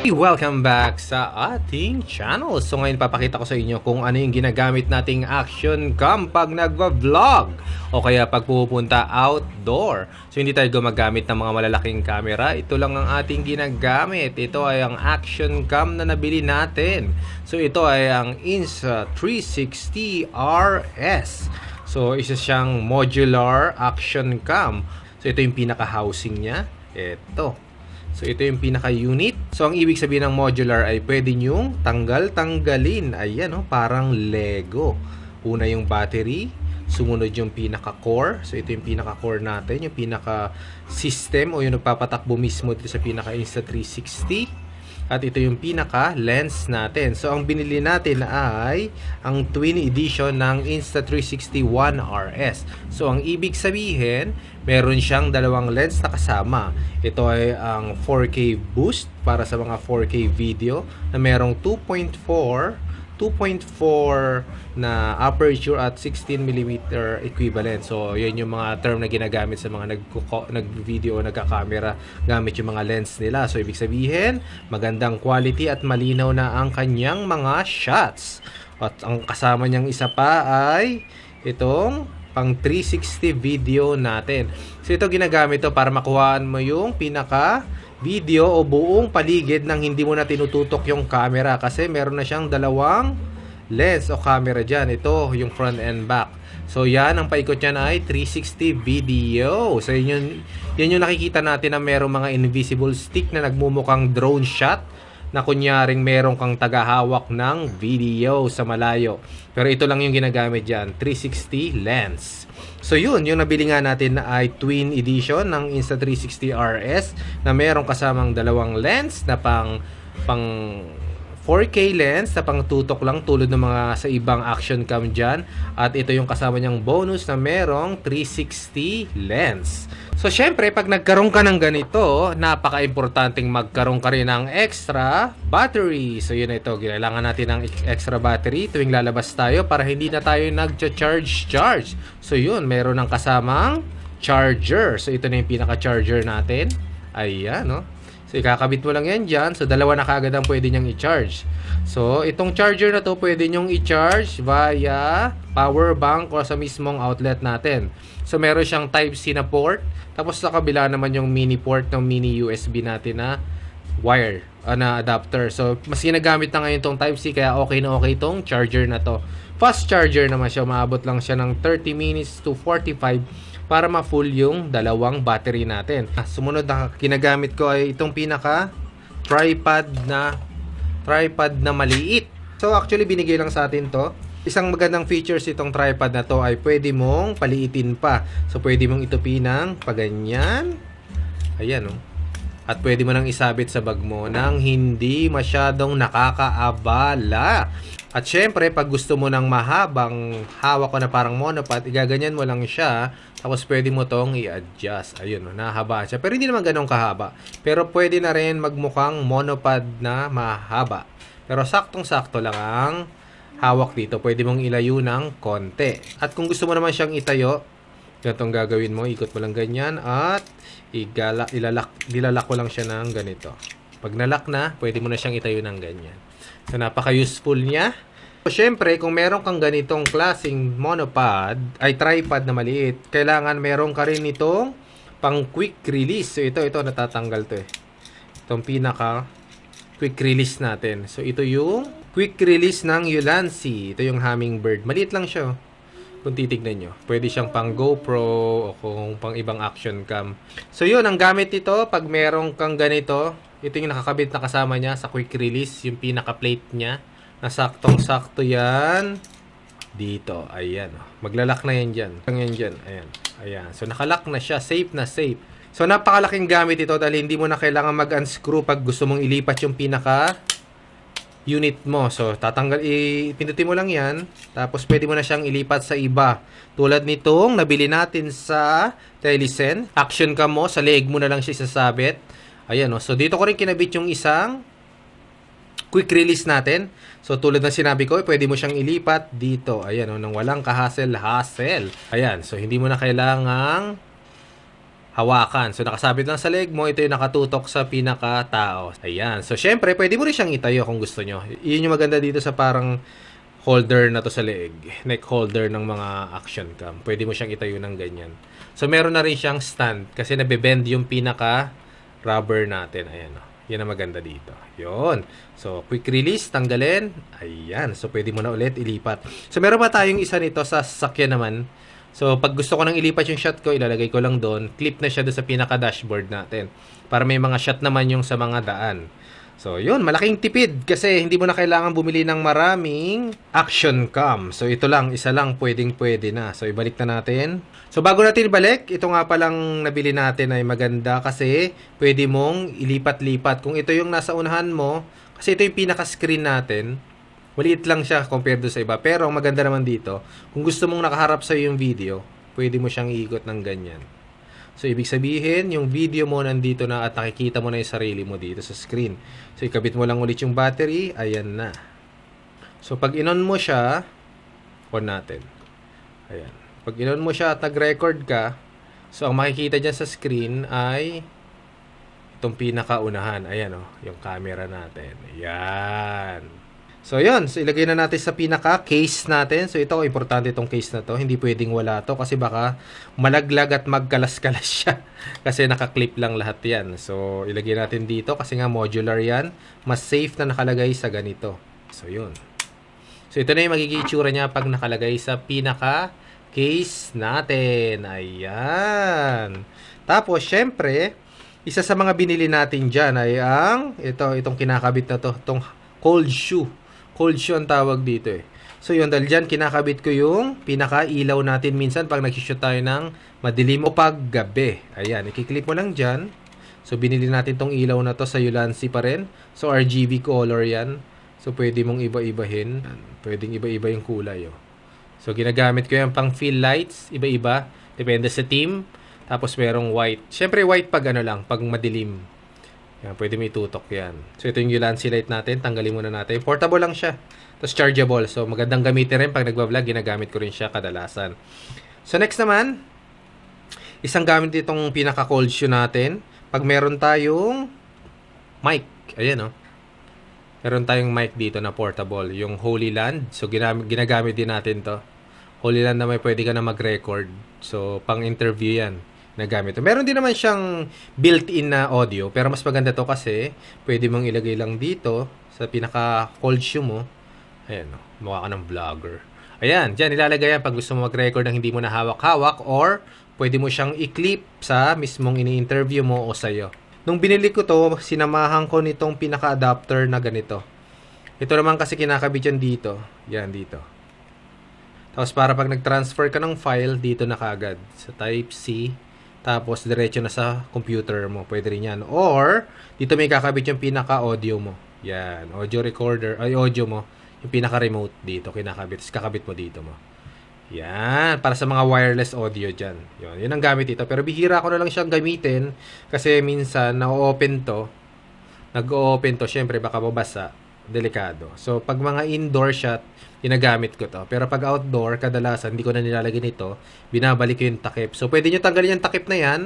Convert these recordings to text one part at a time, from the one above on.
Welcome back sa ating channel. So ngayon papakita ko sa inyo kung ano yung ginagamit nating action cam pag nagva-vlog o kaya pag pupunta outdoor. So hindi tayo gumagamit ng mga malalaking camera. Ito lang ang ating ginagamit. Ito ay ang action cam na nabili natin. So ito ay ang Insta360 RS. So isa siyang modular action cam. So ito yung pinaka-housing niya. Ito. So, ito yung pinaka-unit. So, ang ibig sabihin ng modular ay pwede nyong tanggal-tanggalin. Ayan, oh, parang Lego. Una yung battery. Sumunod yung pinaka-core. So, ito yung pinaka-core natin. Yung pinaka-system o yung nagpapatakbo mismo dito sa pinaka-Insta360. At ito yung pinaka-lens natin. So, ang binili natin ay ang twin edition ng Insta360 One RS. So, ang ibig sabihin, meron siyang dalawang lens na kasama. Ito ay ang 4K boost para sa mga 4K video na merong 2.4 na aperture at 16mm equivalent. So, yun yung mga term na ginagamit sa mga nag-video o nagka-camera gamit yung mga lens nila. So, ibig sabihin, magandang quality at malinaw na ang kanyang mga shots. At ang kasama niyang isa pa ay itong pang 360 video natin. So, ito ginagamit to para makuhaan mo yung pinaka video o buong paligid nang hindi mo na tinututok yung camera kasi meron na siyang dalawang lens o camera dyan. Ito yung front and back. So yan, ang paikot niya na ay 360 video. So yun yung nakikita natin na merong mga invisible stick na nagmumukhang drone shot na kunyaring meron kang tagahawak ng video sa malayo. Pero ito lang yung ginagamit dyan, 360 lens. So yun, yung nabili nga natin na ay twin edition ng Insta360 RS na merong kasamang dalawang lens na pang 4K lens na pang tutok lang tulad ng mga sa ibang action cam dyan. At ito yung kasama niyang bonus na merong 360 lens. So syempre, pag nagkaroon ka ng ganito, napaka-importanting magkaroon ka rin ng extra battery. So yun ito, kailangan natin ng extra battery tuwing lalabas tayo para hindi na tayo nag-charge. So yun, meron ng kasamang charger. So ito na yung pinaka-charger natin. Ayan, no? So, ikakabit mo lang yan dyan. So, dalawa na kagad ang pwede niyang i-charge. So, itong charger na to pwede niyong i-charge via power bank o sa mismong outlet natin. So, meron siyang Type-C na port. Tapos, sa kabila naman yung mini port ng mini USB natin na wire, na adapter. So, mas ginagamit na ngayon itong Type-C kaya okay na okay itong charger na to. Fast charger naman siya. Maabot lang siya ng 30 minutes to 45 para ma-full yung dalawang battery natin. Sumunod na ginagamit ko ay itong pinaka tripod na maliit. So actually binigay lang sa atin to. Isang magandang features itong tripod na to ay pwede mong paliitin pa. So pwede mong itupin ng paganyan. Ayan, oh. At pwede mo nang isabit sa bag mo nang hindi masyadong nakakaabala. At syempre, pag gusto mo ng mahabang hawak ko na parang monopod, igaganyan mo lang siya. Tapos pwede mo tong i-adjust. Ayun, nahaba siya. Pero hindi naman ganun kahaba. Pero pwede na rin magmukhang monopod na mahaba. Pero saktong-sakto lang ang hawak dito. Pwede mong ilayo ng konti. At kung gusto mo naman siyang itayo, ganitong gagawin mo. Ikot mo lang ganyan. At ilalak ko lang siya ng ganito. Pag nalak na, pwede mo na siyang itayo ng ganyan. So, napaka-useful niya. So, syempre, kung meron kang ganitong klaseng monopod, ay tripod na maliit, kailangan meron ka rin itong pang quick release. So, ito, natatanggal to eh. Itong pinaka quick release natin. So, ito yung quick release ng Ulanzi. Ito yung Hummingbird. Maliit lang siya. Kung titignan nyo. Pwede siyang pang GoPro o kung pang ibang action cam. So, yun. Ang gamit ito, pag meron kang ganito, ito yung nakakabit na kasama niya sa quick release. Yung pinaka-plate niya. Nasaktong-sakto yan. Dito. Ayan. Maglalak na yan dyan. Ayan. Ayan. So, nakalock na siya. Safe na safe. So, napakalaking gamit ito dahil hindi mo na kailangan mag-unscrew pag gusto mong ilipat yung pinaka-unit mo. So, pinutin mo lang yan. Tapos, pwede mo na siyang ilipat sa iba. Tulad nitong nabili natin sa Telecen. Action cam mo. Sa leg mo na lang siya isasabit. Ayan, oh. So, dito ko rin kinabit yung isang quick release natin. So, tulad ng sinabi ko, pwede mo siyang ilipat dito. Ayan, oh, nang walang ka-hassle. Ayan. So, hindi mo na kailangang hawakan. So, nakasabit lang sa leg mo. Ito yung nakatutok sa pinaka-tao. Ayan. So, syempre, pwede mo rin siyang itayo kung gusto nyo. Yun yung maganda dito sa parang holder na to sa leg. Neck holder ng mga action cam. Pwede mo siyang itayo ng ganyan. So, meron na rin siyang stand kasi nabebend yung pinaka-rubber natin. Ayan o. Yan ang maganda dito. Yun. So, quick release, tanggalin. Ayan. So, pwede mo na ulit ilipat. So, meron pa tayong isa nito sa sasakyan naman. So, pag gusto ko nang ilipat yung shot ko, ilalagay ko lang doon. Clip na siya doon sa pinaka-dashboard natin. Para may mga shot naman yung sa mga daan. So, yun. Malaking tipid kasi hindi mo na kailangan bumili ng maraming action cam. So, ito lang. Isa lang. Pwedeng-pwede na. So, ibalik na natin. So, bago natin ibalik, ito nga palang nabili natin ay maganda kasi pwede mong ilipat-lipat. Kung ito yung nasa unahan mo, kasi ito yung pinaka-screen natin, maliit lang siya compared do sa iba. Pero ang maganda naman dito, kung gusto mong nakaharap sa yung video, pwede mo siyang iikot ng ganyan. So, ibig sabihin, yung video mo nandito na at nakikita mo na yung sarili mo dito sa screen. So, ikabit mo lang ulit yung battery, ayan na. So, pag inon mo siya, on natin. Ayan. Pag inon mo siya at nag-record ka, so, ang makikita dyan sa screen ay itong pinakaunahan. Ayan o, yung camera natin. Ayan. So, yun. So, ilagay na natin sa pinaka-case natin. So, ito, importante itong case na to. Hindi pwedeng wala to kasi baka malaglag at magkalas-kalas siya. Kasi naka-clip lang lahat yan. So, ilagay natin dito kasi nga modular yan. Mas safe na nakalagay sa ganito. So, yun. So, ito na yung magiging itsura niya pag nakalagay sa pinaka-case natin. Ayan. Tapos, syempre, isa sa mga binili natin dyan ay itong kinakabit na to. Itong cold shoe. Cold shoe ang tawag dito eh. So yun, dahil dyan kinakabit ko yung pinaka-ilaw natin minsan pag nag-shoot tayo ng madilim o pag gabi. Ayan, ikiklip mo lang dyan. So binili natin tong ilaw na to sa Ulanzi pa rin. So RGB color yan. So pwede mong iba-ibahin. Pwedeng iba-iba yung kulay. Oh. So ginagamit ko yan pang fill lights. Iba-iba. Depende sa team. Tapos merong white. Siyempre white pag ano lang, pag madilim. Yan, pwede may tutok yan. So, ito yung Ulanzi light natin. Tanggalin muna natin. Portable lang siya. Tapos, chargeable. So, magandang gamitin rin. Pag nagbablog, ginagamit ko rin siya kadalasan. So, next naman, isang gamit ditong pinaka-cold shoe natin. Pag meron tayong mic. Ayan, oh. Meron tayong mic dito na portable. Yung Holy Land. So, ginagamit din natin to. Holy Land na may pwede ka na mag-record. So, pang-interview yan. Nagamit. Meron din naman siyang built-in na audio, pero mas maganda to kasi pwede mong ilagay lang dito sa pinaka cold shoe mo. Ayan, mukha ka ng vlogger. Ayan, dyan ilalagay yan pag gusto mo mag-record ng hindi mo na hawak-hawak or pwede mo siyang i-clip sa mismong ini-interview mo o sa'yo. Nung binili ko to, sinamahan ko nitong pinaka-adapter na ganito. Ito naman kasi kinakabit yan dito. Yan, dito. Tapos para pag nag-transfer ka ng file, dito na kagad. Sa Type-C. Tapos, diretso na sa computer mo. Pwede rin yan. Or, dito may kakabit yung pinaka-audio mo. Yan. Audio recorder. Ay, audio mo. Yung pinaka-remote dito. Kinakabit. Tapos, kakabit mo dito mo. Yan. Para sa mga wireless audio dyan. Yun ang gamit dito. Pero, bihira ko na lang siyang gamitin. Kasi, minsan, na-open to. Nag-open to. Siyempre, baka mabasa. Delikado. So, pag mga indoor shot, ginagamit ko to. Pero pag outdoor, kadalasan, hindi ko na nilalagay nito. Binabalik ko yung takip. So, pwede nyo tanggalin yung takip na yan.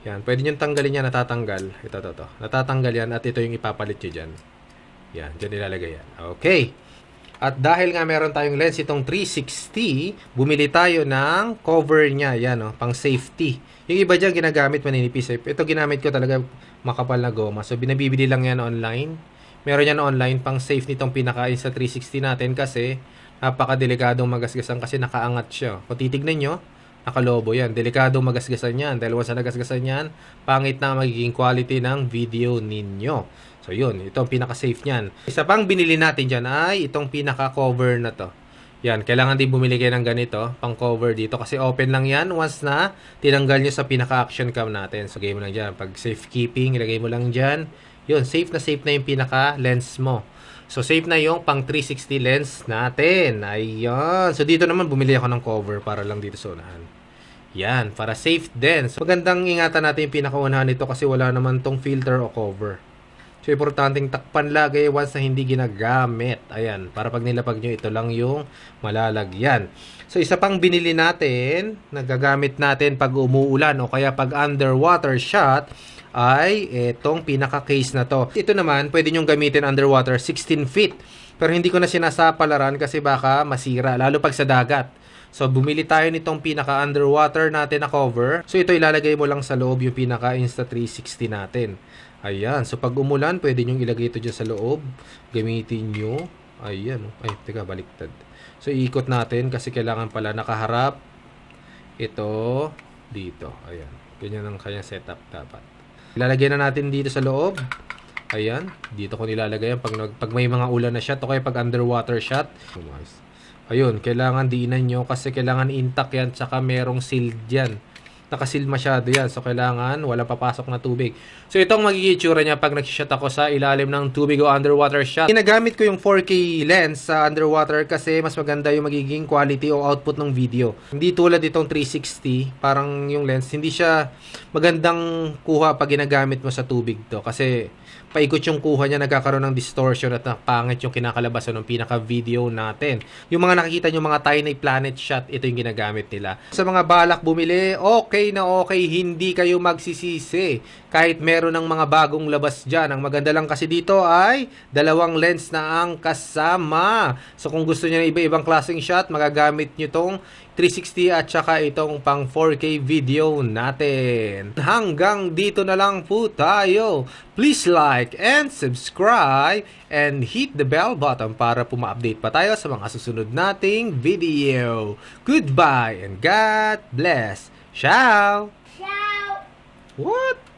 Yan. Pwede nyo tanggalin yan, natatanggal. Ito. Natatanggal yan at ito yung ipapalit nyo dyan. Yan. Dyan nilalagay yan. Okay. At dahil nga meron tayong lens itong 360, bumili tayo ng cover niya. Yan, oh, pang safety. Yung iba dyan ginagamit maninipis. Ito ginamit ko talaga makapal na goma. So, binabibili lang yan online. Meron yan online pang safe nitong pinakain sa 360 natin kasi napakadelikadong magasgasan kasi nakaangat siya. Kung titignan nyo, nakalobo yan. Delikadong magasgasan yan. Dahil once na nagasgasan yan, pangit na magiging quality ng video ninyo. So yun, ito ang pinaka-safe niyan. Isa pang binili natin dyan ay itong pinaka-cover na to. Yan, kailangan din bumili kayo ng ganito, pang cover dito kasi open lang yan once na tinanggal nyo sa pinaka-action cam natin. So, lagay mo lang dyan. Pag safekeeping, ilagay mo lang dyan. Yun, safe na yung pinaka-lens mo. So, safe na yung pang 360 lens natin. Ayan. So, dito naman bumili ako ng cover para lang dito sa unahan. Yan, para safe din. So, magandang ingatan natin yung pinakaunahan nito kasi wala naman tong filter o cover. So, importanteng takpan lagi once na hindi ginagamit. Ayan, para pag nilapag nyo, ito lang yung malalagyan. So, isa pang binili natin, nagagamit natin pag umuulan o kaya pag underwater shot, ay itong pinaka-case na to. Ito naman, pwede nyong gamitin underwater 16 feet. Pero hindi ko na sinasapalaran kasi baka masira, lalo pag sa dagat. So, bumili tayo nitong pinaka-underwater natin na cover. So, ito ilalagay mo lang sa loob yung pinaka-Insta360 natin. Ayan. So, pag umulan, pwede nyong ilagay ito dyan sa loob. Gamitin nyo. Ayan. Ay, teka, baliktad. So, iikot natin kasi kailangan pala nakaharap ito dito. Ayan. Ganyan ang kanyang setup dapat. Ilalagay na natin dito sa loob. Ayan. Dito ko nilalagay yan pag may mga ulan na shot o kaya pag underwater shot. Ayun. Kailangan diinan nyo kasi kailangan intact yan tsaka merong sealed yan. Nakasil masyado yan. So, kailangan walang papasok na tubig. So, itong magiging itsura niya pag nag-shot ako sa ilalim ng tubig o underwater shot. Ginagamit ko yung 4K lens sa underwater kasi mas maganda yung magiging quality o output ng video. Hindi tulad itong 360, parang yung lens, hindi siya magandang kuha pag ginagamit mo sa tubig to. Kasi paikot yung kuha niya, nagkakaroon ng distortion at pangit yung kinakalabasan ng pinaka-video natin. Yung mga nakikita nyo, mga tiny planet shot, ito yung ginagamit nila. Sa mga balak bumili, okay na okay, hindi kayo magsisisi. Kahit meron ng mga bagong labas dyan. Ang maganda lang kasi dito ay dalawang lens na ang kasama. So kung gusto niyo ng iba-ibang klaseng shot, magagamit nyo tong 360 at saka itong pang 4K video natin. Hanggang dito na lang po tayo. Please like and subscribe and hit the bell button para po ma-update pa tayo sa mga susunod nating video. Goodbye and God bless. Ciao! Ciao! What?